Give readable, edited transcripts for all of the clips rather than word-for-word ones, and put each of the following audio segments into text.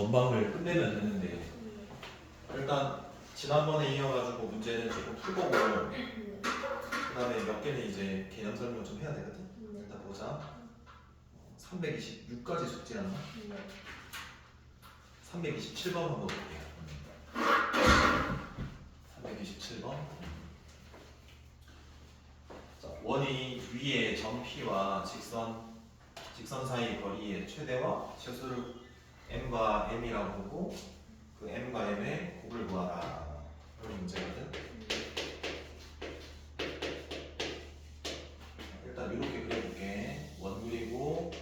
원방을 끝내면 되는데 일단 지난번에 이어가지고 문제는 조금 풀보고 그 다음에 몇 개는 이제 개념 설명을 좀 해야 되거든. 일단 보자. 326까지 숙제하나? 327번 한번 볼게요. 327번. 자, 원이 위에 점 P와 직선 사이 거리의 최대와 최소를 m과 m이라고 보고 그 m과 m의 곱을 구하라. 이런 문제거든. 일단 이렇게 그려볼게. 원 그리고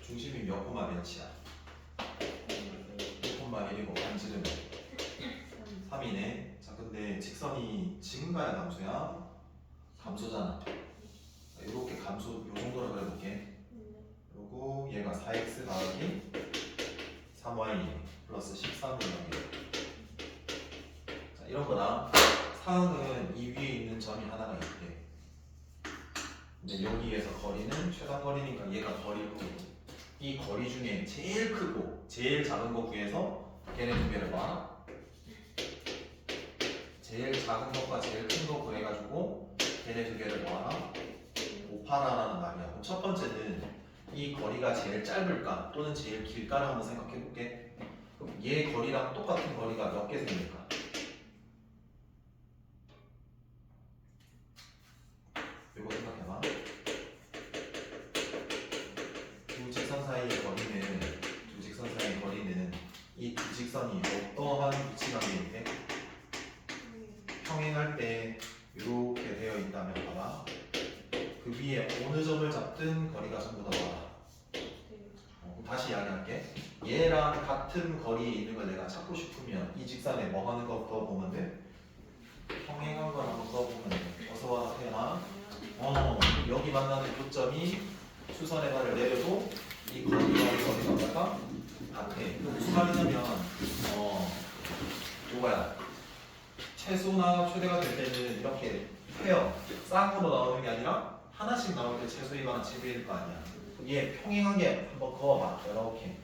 중심이 몇 콤마 몇이야? 1,1이고 반지름 3이네. 자, 근데 직선이 증가야 감소야? 감소잖아. 이렇게 감소 요 정도로 그려볼게. 그리고 얘가 4x 더하기 3y 플러스 13을 여기. 자, 이런 거다. 사항은 이 위에 있는 점이 하나가 있대. 근데 여기에서 거리는 최단 거리니까 얘가 거리고 이 거리 중에 제일 크고 제일 작은 거 구해서 걔네 두 개를 봐. 제일 작은 것과 제일 큰 거 구해가지고 걔네 두 개를 모아라. 곱하라라는 말이야. 그럼 첫 번째는 이 거리가 제일 짧을까 또는 제일 길까를 한번 생각해 볼게. 그럼 얘 거리랑 똑같은 거리가 몇 개 생길까? 이거 생각해봐. 두 직선 사이의 거리는 이 두 직선이 어떠한 위치관계인데 평행할 때 이렇게 되어 있다면 봐봐. 그 위에 어느 점을 잡든 거리가 전부 다 나와. 다시 이야기할게. 얘랑 같은 거리에 있는 걸 내가 찾고 싶으면 이 직선에 뭐 하는 거 그어보면 돼? 평행한 걸 한번 그어보면 돼. 어서와 태연아. 여기 만나는 교점이 수선의 발을 내려도 이 거리와 이 거리가 얼마가? 같아. 무슨 말이냐면 이거야. 최소나 최대가 될 때는 이렇게 페어 쌍으로 나오는 게 아니라 하나씩 나올 때 최소이거나 최대일 거 아니야. 얘 평행하게 한번 그어봐. 이렇게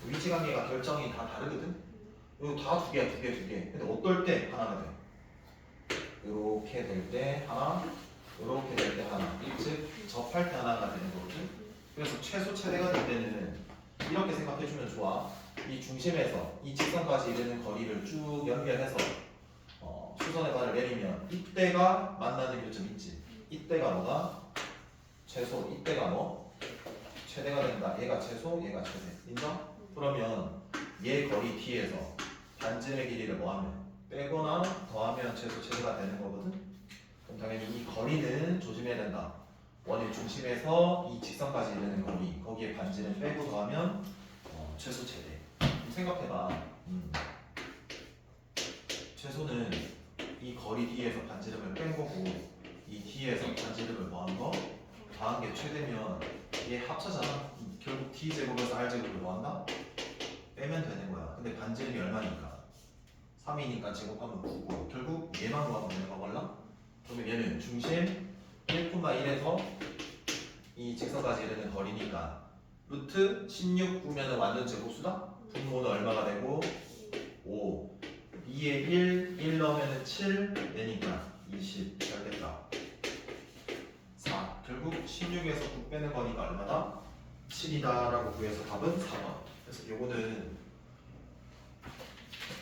위치관계가 결정이 다 다르거든. 이거 다 두 개야, 두 개. 근데 어떨 때 하나가 돼? 이렇게 될 때 하나, 이렇게 될 때 하나. 즉 접할 때 하나가 되는 거거든. 그래서 최소 최대가 될 때는 이렇게 생각해주면 좋아. 이 중심에서 이 직선까지 이르는 거리를 쭉 연결해서 수선의 발을 내리면 이때가 만나는 교점 있지. 이때가 뭐가? 최소. 이때가 뭐? 최대가 된다. 얘가 최소, 얘가 최대. 인정? 그러면 얘 거리 D에서 반지름의 길이를 뭐하면? 빼거나 더하면 최소 최대가 되는 거거든. 그럼 당연히 이 거리는 조심해야 된다. 원의 중심에서 이 직선까지 이르는 거리, 거기에 반지름 빼고 더하면 최소 최대. 생각해봐. 최소는 이 거리 D에서 반지름을 뺀 거고 이 D에서 반지름을 뭐한 거? 더한 게 최대면 얘 합쳐잖아. 결국 D제곱에서 R제곱을 뭐한다? 빼면 되는 거야. 근데 반지름이 얼마니까? 3이니까 제곱하면 9고 결국 얘만 구하면 되는 거 몰라? 그러면 얘는 중심 1,1에서 이 직선까지 이르는 거리니까 루트 16 구면은 완전 제곱수다? 분모는 얼마가 되고? 5 2에 1 넣으면 7 내니까 20 잘 됐다. 4 결국 16에서 9 빼는 거니까 얼마다? 7이다 라고 구해서 답은 4번. 그래서 요거는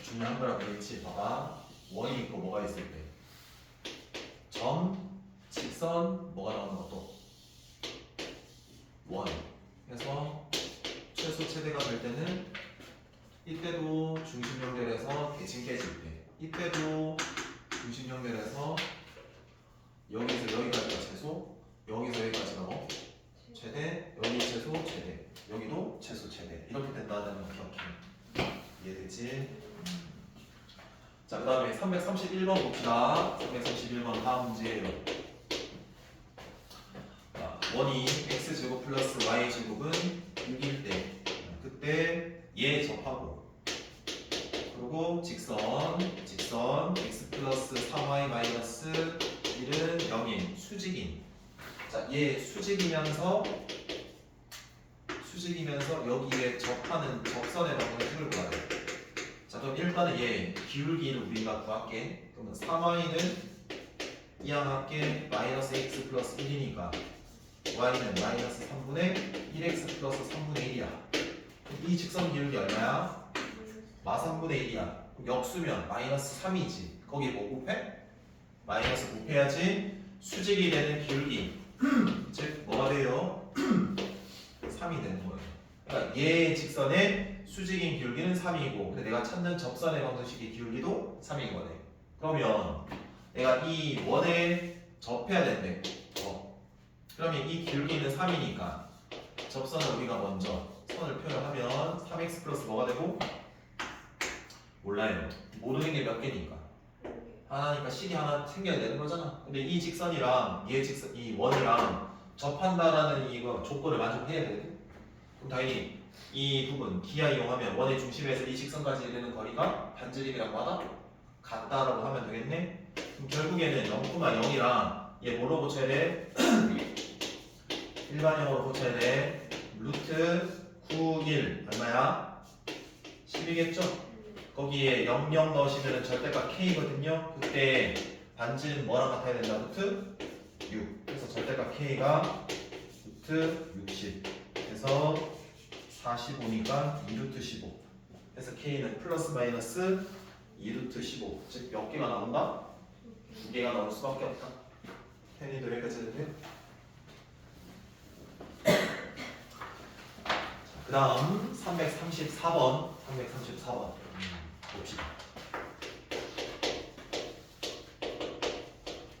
중요한 거라고 했지. 봐봐. 원이 있고 뭐가 있을 때 점, 직선, 뭐가 나오는 것도 원. 그래서 최소 최대가 될 때는 이때도 중심 연결해서 대칭 깨질 때 이때도 중심 연결해서 여기서 여기까지가 최소, 여기서 여기까지가 뭐? 최대, 여기 최소, 최대, 여기도 최소, 최대 이렇게 된다는 거 기억해. 이해되지? 자, 그 다음에 331번 봅시다. 331번 다음 문제예요. 원이 x제곱 플러스 y제곱은 6일 때 그때 얘 접하고 그리고 직선 x 플러스 3y 마이너스 1은 0인 수직인. 자, 얘 수직이면서 수직이면서 여기에 접하는 접선의 방정식을 구하래. 자 그럼 일단은 얘 기울기를 우리가 구할게. 그러면 3y는 이항할게 마이너스 x 플러스 1이니까 y는 마이너스 3분의 1x 플러스 3분의 1이야. 이 직선 기울기 얼마야? 마 3분의 1이야. 역수면 마이너스 3이지. 거기 뭐 곱해? 마이너스 곱해야지 수직이 되는 기울기 즉 뭐가 돼요? 3이 되는 거예요. 그러니까 얘 직선의 수직인 기울기는 3이고 근데 내가 찾는 접선의 방정식의 기울기도 3인 거네. 그러면 내가 이 원에 접해야 된대. 그러면 이 기울기는 3이니까 접선을 우리가 먼저 선을 표현하면 3x 플러스 뭐가 되고? 몰라요. 모르는 게 몇 개니까 하나니까 식이 하나 생겨야 되는 거잖아. 근데 이 직선이랑 얘 직선, 이 원이랑 접한다라는 이거 조건을 만족해야 되거든. 그럼 당연히 이 부분 기하 이용하면 원의 중심에서 이 직선까지 이르는 거리가 반지름이랑 마다 같다라고 하면 되겠네. 그럼 결국에는 0,0이랑 얘 뭐로 고쳐야 돼? 일반형으로 고쳐야 돼. 루트 91 얼마야? 10이겠죠? 거기에 00 넣으시면 절대값 k거든요. 그때 반지는 뭐랑 같아야 된다? 루트 6. 그래서 절대값 k가 루트 60. 그래서 45니까 2루트 15. 그래서 k는 플러스 마이너스 2루트 15. 즉 몇 개가 나온다? 2개가 나올 수밖에 없다. 팬이도 여기까지 해도 돼요? 그 다음 334번. 334번. 봅시다.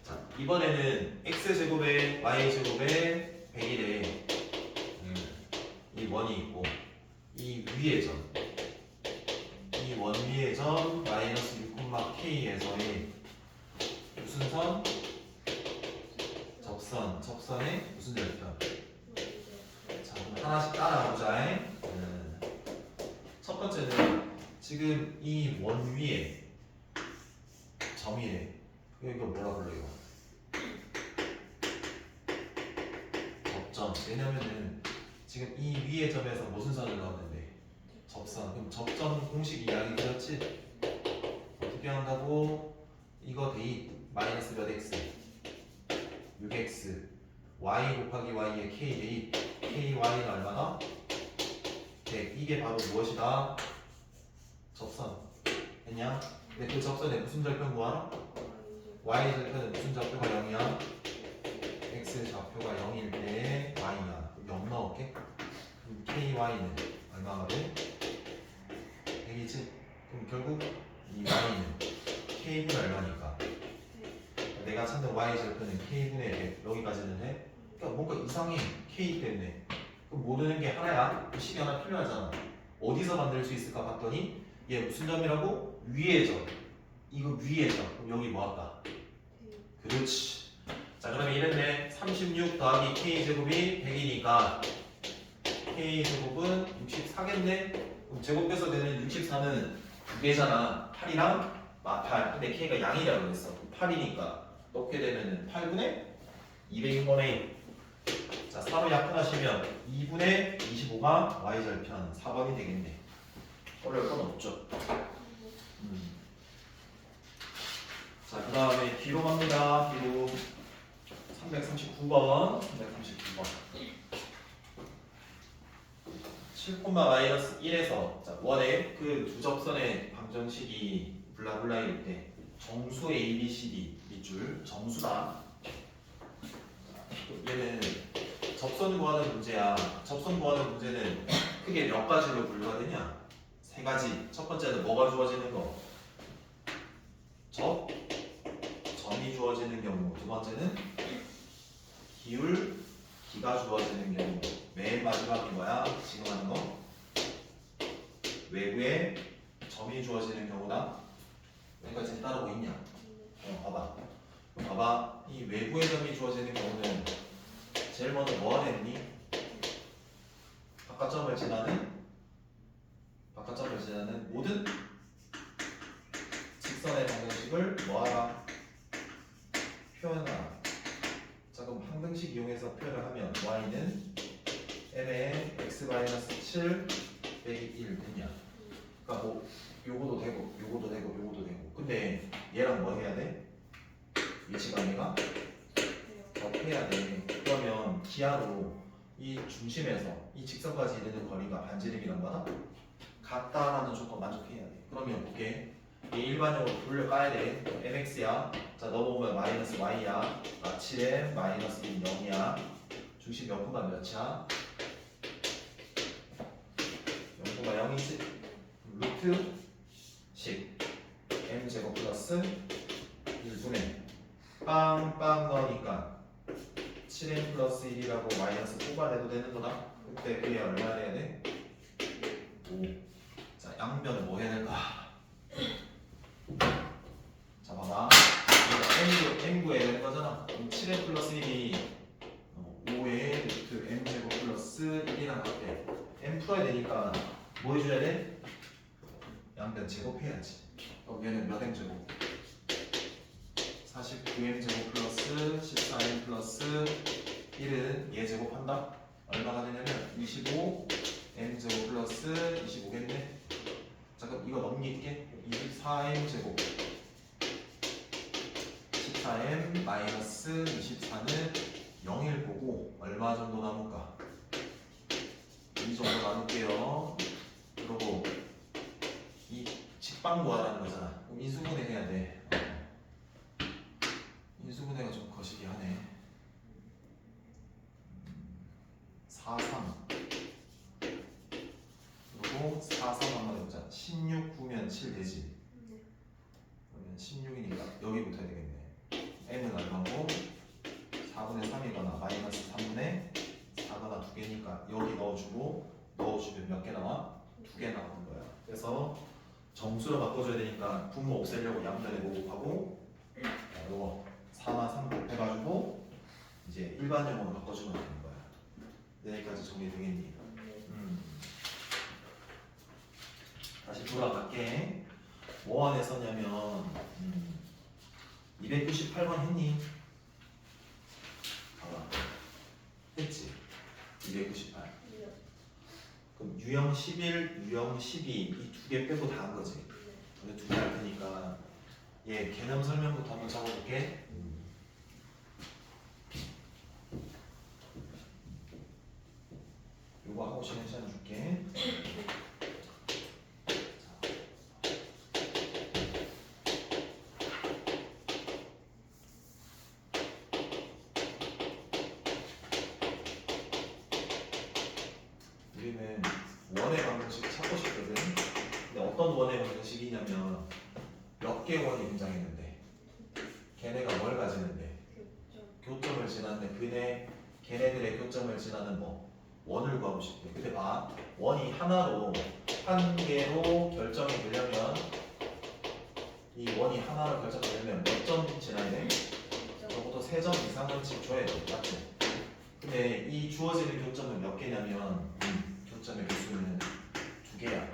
자, 이번에는 x제곱에 y제곱에 100일에 이 원이 있고 이 위의 점, 이 원 위의 점 마이너스 6,k에서의 무슨 선? 접선, 접선의 무슨 절편? 자, 그럼 하나씩 따라가보자. 첫 번째는 지금 이 원 위에 점이래. 이거 뭐라 불러요? 접점. 왜냐면은 지금 이 위의 점에서 무슨 선을 넣었는데? 접선. 그럼 접점 공식 이야기 들었지? 어떻게 한다고? 이거 대입 마이너스 몇 x? 6x y 곱하기 y의 k 대입 ky는 얼마나? 100. 이게 바로 무엇이다? 접선. 됐냐? 근데 그 접선에 무슨 절편 구하라? y 절편은 무슨 좌표가 0이야? x 좌표가 0일 때 y야. 0 넣을게. 그럼 ky는 얼마가 돼? 100이지? 그럼 결국 이 y는 k분 얼마니까? 내가 찾는 y 절편은 k분의 100. 여기까지는 해? 그러니까 뭔가 이상해. k 때문에. 그럼 모르는 게 하나야? 그 식이 하나 필요하잖아. 어디서 만들 수 있을까 봤더니 얘 무슨 점이라고? 위의 점. 이거 위의 점. 그럼 여기 뭐 할까? 그렇지. 자 그러면 이랬네. 36 더하기 k제곱이 100이니까 k제곱은 64겠네. 그럼 제곱 빼서 되는 64는 2개잖아. 8이랑 8. 근데 k가 양이라고 그랬어. 8이니까 넣게 되면 8분의 200인 거네. 자 4로 약분하시면 2분의 25가 y절편 4번이 되겠네. 어려울 건 없죠. 자, 그 다음에 뒤로 갑니다. 뒤로 339번. 339번. 7,-1에서 자, 원의 그 두 접선의 방정식이 블라블라일 때 정수 A, B, C, D 밑줄 정수다. 얘는 접선 구하는 문제야. 접선 구하는 문제는 크게 몇 가지로 분류하느냐? 세 가지. 첫 번째는 뭐가 주어지는 거? 점이 주어지는 경우. 두 번째는 기가 주어지는 경우. 맨 마지막이 뭐야? 지금 하는 거? 외부에 점이 주어지는 경우다. 여기까지 따르고 있냐? 봐봐. 이 외부에 점이 주어지는 경우는 제일 먼저 뭐가 되니? 바깥점을 지나는 모든 직선의 방정식을 뭐하라? 표현하라. 자 그럼 항등식 이용해서 표현을 하면 y는 m의 x 마이너스 7 빼기 1 됐냐? 그러니까 뭐 요거도 되고 요거도 되고 요거도 되고 근데 얘랑 뭐 해야 돼? 위치관계가 접해야 돼. 그러면 기하로 이 중심에서 이 직선까지 이르는 거리가 반지름이란 거다? 같다라는 조건 만족해야 돼. 그러면 볼게. 얘 일반적으로 돌려 까야 돼. mx야. 자 넣어보면 마이너스 y야. 7m 마이너스 1 0이야. 중심 몇분가 몇이야? 0분가 0이지? 루트 10 m제곱 플러스 1분의 빵빵 넣으니까 7m 플러스 1이라고 마이너스 뽑아내도 되는 거다. 그때 그게 얼마 돼야 돼? 5. 자 양변을 뭐 해야 될까? 자 봐봐. m구에 되는 거잖아. 그럼 7m 플러스 1이 5의 루트 m제곱 플러스 1이랑 같대. m 풀어야 되니까 뭐 해줘야 돼? 양변 제곱해야지. 그럼 얘는 몇 m제곱? 49m 제곱 플러스 14m 플러스 1은 얘 제곱한다? 얼마가 되냐면 25 m 제곱 플러스 25겠네. 자 그럼 이거 넘길게. 24m 제곱 14m 마이너스 24는 0일 거고 얼마 정도 남을까? 이 정도 남을게요. 그리고 이 직방 구하라는 거잖아. 그럼 인수분해 해야 돼. 인수분해가 좀 거시기 하네. 43 그리고 43 한번 해보자. 16 9면 7 되지. 그러면 16이니까 여기 붙어야 되겠네. m은 얼마고 4분의 3이거나 마이너스 3분의 4거나 2개니까 여기 넣어주고 넣어주면 몇 개 나와? 2개 나오는 거야. 그래서 정수로 바꿔줘야 되니까 분모 없애려고 양변에 모곱하고 요거 4나 3 곱해가지고 이제 일반형으로 바꿔주면 되는 거야. 여기까지 정리되겠니? 다시 돌아갈게. 뭐 안에 썼냐면 298번 했니? 봐봐. 했지? 298. 그럼 유형 11, 유형 12 이 두 개 빼고 다 한 거지. 근데 두 개 할 테니까 얘 개념 설명부터 한번 적어볼게. 요거 하고 시간 줄게. 우리는 원의 방정식 찾고 싶거든. 근데 어떤 원의 방정식이냐면 몇 개 원이 등장했는데 걔네가 뭘 가지는데 교점을 지나는데 걔네들의 교점을 지나는 뭐 원을 구하고 싶대. 근데 봐, 원이 하나로 한 개로 결정이 되려면 이 원이 하나로 결정되려면 몇 점 지나야 돼? 적어도 3점 이상은 줘야 돼. 맞지? 근데 이 주어지는 교점은 몇 개냐면 교점의 개수는 2개야.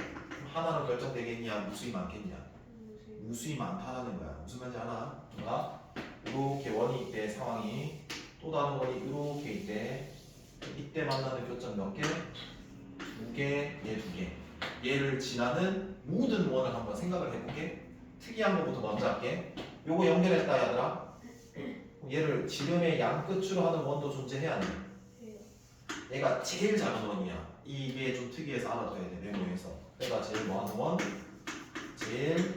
하나로 결정되겠냐? 무수히 많겠냐? 무수히 많다라는 거야. 무슨 말인지 아나? 뭔가 이렇게 원이 있대. 상황이 또 다른 원이 이렇게 있대. 이때 만나는 교점 몇 개? 2개, 얘 2개. 얘를 지나는 모든 원을 한번 생각을 해볼게. 특이한 것부터 먼저 할게. 요거 연결했다 얘들아. 얘를 지름의 양 끝으로 하는 원도 존재해야 돼. 얘가 제일 작은 원이야. 이게 좀 특이해서 알아둬야 돼. 메모에서. 얘가 제일 뭐하는 원? 제일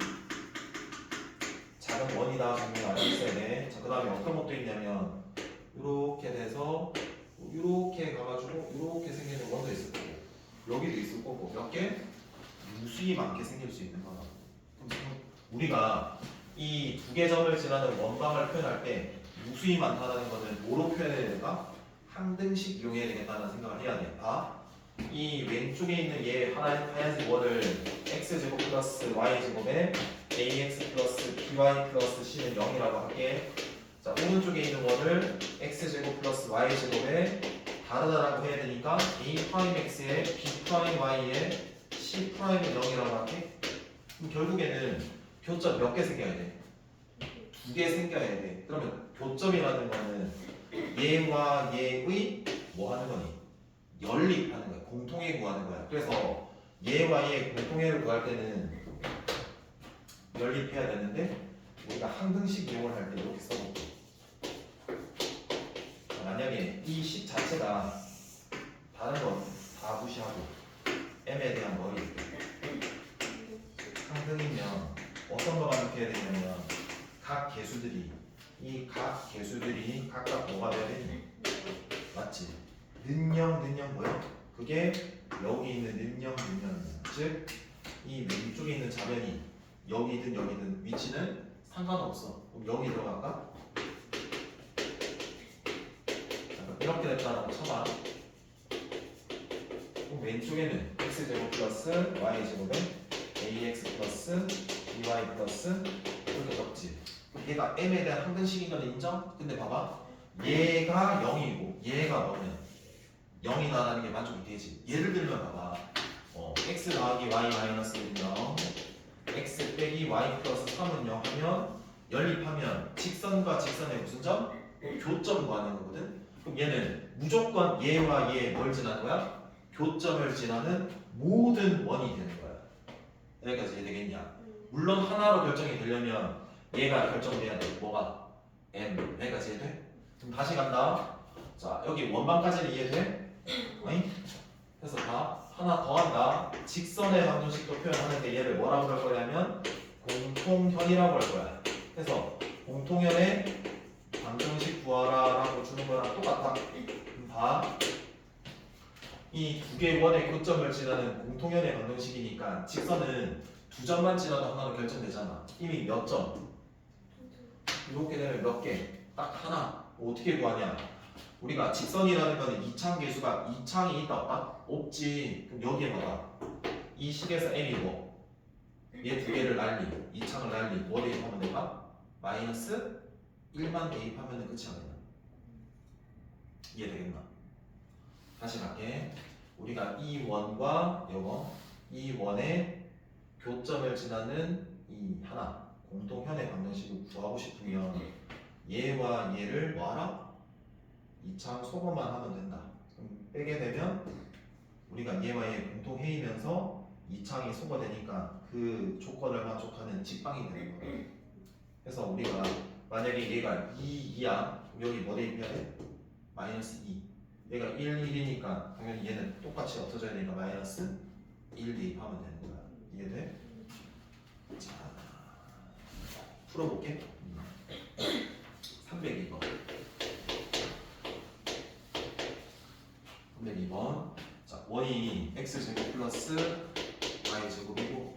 작은 원이다 정도는 알고 있어야 돼. 자, 그 다음에 어떤 것도 있냐면 이렇게 돼서 이렇게 가가지고 이렇게 생기는 원도 있을 거고 여기도 있을 거고 몇 개? 무수히 많게 생길 수 있는 거다. 우리가 이 2개 점을 지나는 원방을 표현할 때 무수히 많다는 것은 뭐로 표현해야 될까? 한 등씩 이용해야 되겠다는 생각을 해야 돼. 봐. 이 왼쪽에 있는 얘 하얀색 원을 x제곱 플러스 y제곱에 ax 플러스 by 플러스 c는 0이라고 할게. 자, 오른쪽에 있는 원을 x제곱 플러스 y제곱에 다르다라고 해야 되니까 a'(x에 b'(y에 c'(은 0이라고 할게. 그럼 결국에는 교점 몇 개 생겨야 돼? 2개 생겨야 돼. 그러면 교점이라는 거는 얘와 얘의 뭐 하는 거니? 연립하는 거야. 공통해 구하는 거야. 그래서 얘와 얘 공통해를 구할 때는 연립해야 되는데 우리가 항등식 이용을 할 때 이렇게 써볼게. 만약에 이 식 자체가 다른 거 다 무시하고 m에 대한 머리 항등이면 어떤 거만 느껴야 되냐면 각 개수들이 이 각 개수들이 각각 뭐가 돼야 되니? 맞지? 는영 뭐야? 그게 여기 있는 는영 즉 이 왼쪽에 있는 자변이 여기든 여기든 위치는 상관없어. 그럼 여기 들어갈까? 잠깐 이렇게 됐다라고 쳐봐. 그럼 왼쪽에는 x제곱 플러스 y제곱에 ax 플러스 by 플러스 이렇게 적지. 얘가 m에 대한 항등식인 건 인정? 근데 봐봐. 얘가 0이고 얘가 뭐냐? 0이 나라는 게 만족이 되지. 예를 들면 봐봐. x 더하기 y 마이너스 1은 0 x 빼기 y 플러스 3은 0 하면 연립하면 직선과 직선의 무슨 점? 교점 구하는 거거든. 그럼 얘는 무조건 얘와 얘 뭘 지나는 거야? 교점을 지나는 모든 원이 되는 거야. 여기까지 이해되겠냐? 물론 하나로 결정이 되려면 얘가 결정돼야 돼. 뭐가? n. 여기까지 이해돼? 그럼 다시 간다. 자, 여기 원방까지는 이해돼? 어이? 그래서 다 하나 더 한다. 직선의 방정식도 표현하는데 얘를 뭐라고 할 거냐면 공통현이라고 할 거야. 그래서 공통현의 방정식 구하라 라고 주는 거랑 똑같다. 봐. 이 두 개의 원의 교점을 지나는 공통현의 방정식이니까 직선은 두 점만 지나도 하나로 결정되잖아. 이미 몇 점? 이렇게 되면 몇 개? 딱 하나. 어떻게 구하냐? 우리가 직선이라는 거는 이창 계수가 이창이 있다 없다? 없지. 그럼 여기에 봐봐. 이 식에서 m이고 얘 두 개를 날리, 이창을 날리 뭐 대입하면 될까? 마이너스 1만 대입하면 끝이 아니야. 이해되겠나? 다시 갈게. 우리가 이 원과 요거 이 원의 교점을 지나는 이 하나 공통현의 방정식을 구하고 싶으면 얘와 얘를 뭐하라? 이창 소거만 하면 된다. 그럼 빼게 되면 우리가 얘와 얘 공통해이면서 이창이 소거되니까 그 조건을 만족하는 직방이 되는 거야. 그래서 우리가 만약에 얘가 2야 여기 뭐 대입해야 돼? 마이너스 2. 얘가 1, 1이니까 당연히 얘는 똑같이 없어져야 되니까 마이너스 1 대입하면 되는 거야. 이해돼? 자, 풀어볼게. 302번. 302번. 자, 원이 x제곱 플러스 y제곱이고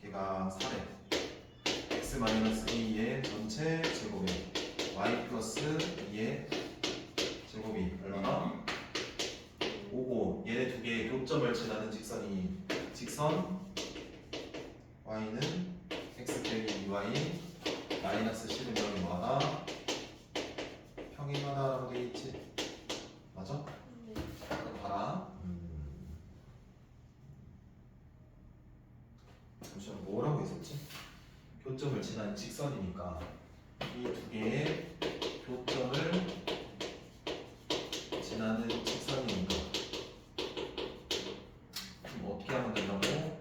걔가 4래. x 마이너스 2의 전체 제곱에 y 플러스 2의 제곱이 얼마나? 5고 얘네 두 개의 교점을 지나는 직선이 직선 y는 x 빼기 2y 마이너스 10은 0이 뭐하다? 평행하다라고 되어 있지? 맞아? 이거 봐라. 잠시만 뭐라고 했었지? 교점을 지나는 직선이니까 이 두 개의 교점을 지나는 직선이니까 그럼 어떻게 하면 된다고?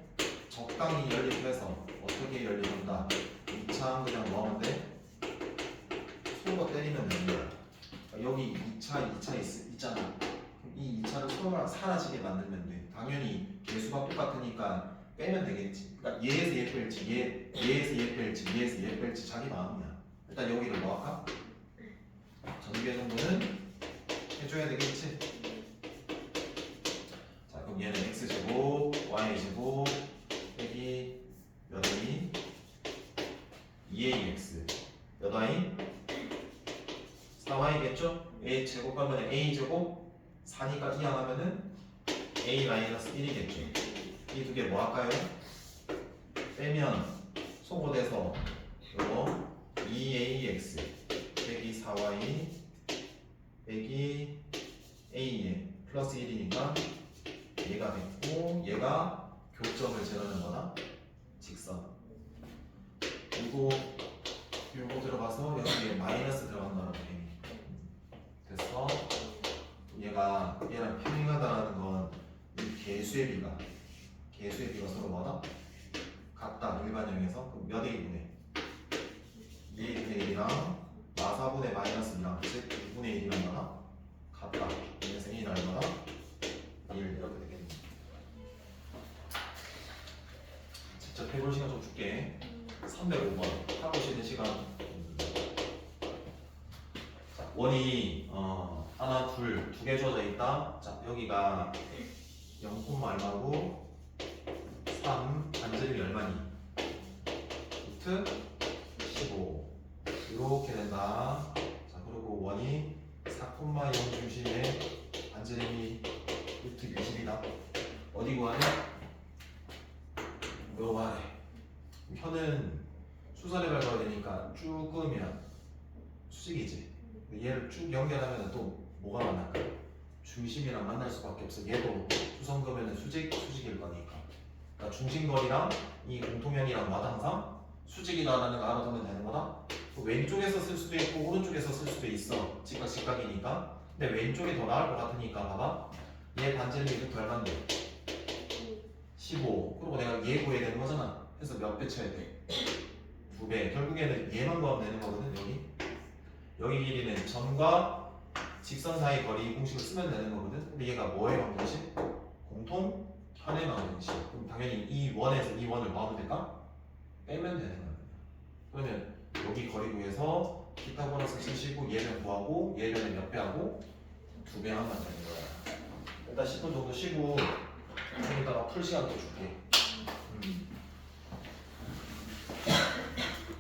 적당히 연립해서 어떻게 연립한다? 2차 그냥 뭐 하면 돼? 소거 때리면 되는 거야. 그러니까 여기 2차 있잖아. 이 2차를 소거가 사라지게 만들면 돼. 당연히 개수가 똑같으니까 빼면 되겠지. 그러니까 얘에서 얘 뺄지, 얘에서 얘 뺄지, 얘에서 얘 뺄지 자기 마음이야. 일단 여기를 뭐 할까? 전개 정도는 해줘야 되겠지. 자, 그럼 얘는 x제곱, y제곱 빼기 몇 y? 2ax 몇 y? 4y겠죠? a 제곱하면 a제곱 4니까 2 안 하면은 a 마이너스 1이겠죠. 이 두 개 뭐 할까요? 빼면 소거돼서 요거 2ax 빼기 4y 빼기 a에 플러스 1이니까 얘가 됐고 얘가 교점을 지르는 거다. 직선. 그리고 요거 들어가서 여기에 마이너스 들어간다는 게 됐어. 얘가 얘랑 평행하다라는 개수의 비가 서로 뭐다? 같다. 일반형에서 그럼 몇 A분의 2A분의 1이랑 마사분의 마이너스 2랑 즉 2분의 1이랑 뭐다? 같다. 그래서 1이랑 뭐다? 1 이렇게 되겠네. 직접 해볼 시간 좀 줄게. 305번 하고 싶은 시간. 자, 원이 하나, 둘, 두 개 주어져 있다. 자, 여기가 0, 얼마고 3 반지름이 얼마니? 루트 15 이렇게 된다. 자, 그리고 원이 4,0 중심에 반지름이 루트 60이다. 어디 구하냐? 요 아래. 현은 수선에 밟아야 되니까 쭉 끄면 수직이지. 얘를 쭉 연결하면 또 뭐가 만날까? 중심이랑 만날 수밖에 없어. 얘도 수선 그으면 수직일 거니까. 그러니까 중심거리랑 이 공통면이랑 뭐다 항상 수직이다라는 거 알아두면 되는 거다. 왼쪽에서 쓸 수도 있고 오른쪽에서 쓸 수도 있어. 직각이니까. 근데 왼쪽이 더 나을 것 같으니까 봐봐. 얘 반지름이 루트 얼마인데? 15. 그리고 내가 얘 구해야 되는 거잖아. 그래서 몇 배 쳐야 돼? 2배. 결국에는 얘만 구하면 되는 거거든. 여기 길이는 점과 직선 사이 거리 공식을 쓰면 되는 거거든. 근데 얘가 뭐의 방정식? 공통 현의 방정식. 그럼 당연히 이 원에서 이 원을 뭐 하면 될까? 빼면 되는 거야. 그러면 여기 거리 구해서 피타고라스 쓰시고 얘를 구하고 얘를 몇 배 하고 2배 하면 되는 거야. 일단 10분 정도 쉬고 좀 이따가 풀 시간 또 줄게.